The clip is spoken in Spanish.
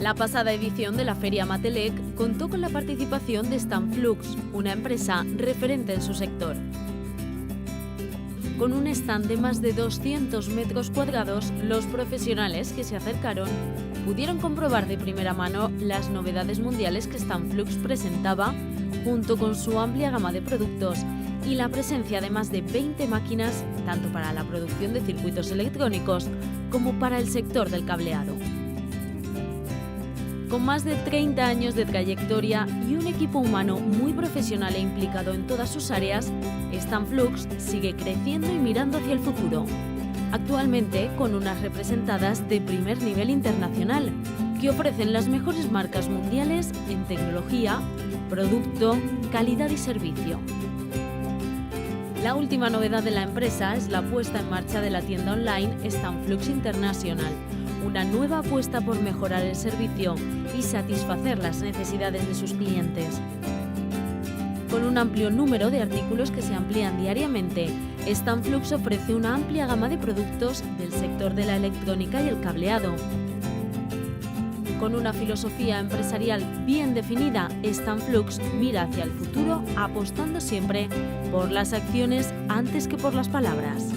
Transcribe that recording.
La pasada edición de la Feria Matelec contó con la participación de Stanflux, una empresa referente en su sector. Con un stand de más de 200 metros cuadrados, los profesionales que se acercaron pudieron comprobar de primera mano las novedades mundiales que Stanflux presentaba, junto con su amplia gama de productos y la presencia de más de 20 máquinas, tanto para la producción de circuitos electrónicos como para el sector del cableado. Con más de 30 años de trayectoria y un equipo humano muy profesional e implicado en todas sus áreas, Stanflux sigue creciendo y mirando hacia el futuro. Actualmente con unas representadas de primer nivel internacional, que ofrecen las mejores marcas mundiales en tecnología, producto, calidad y servicio. La última novedad de la empresa es la puesta en marcha de la tienda online Stanflux International, una nueva apuesta por mejorar el servicio y satisfacer las necesidades de sus clientes. Con un amplio número de artículos que se amplían diariamente, Stanflux ofrece una amplia gama de productos del sector de la electrónica y el cableado. Con una filosofía empresarial bien definida, Stanflux mira hacia el futuro apostando siempre por las acciones antes que por las palabras.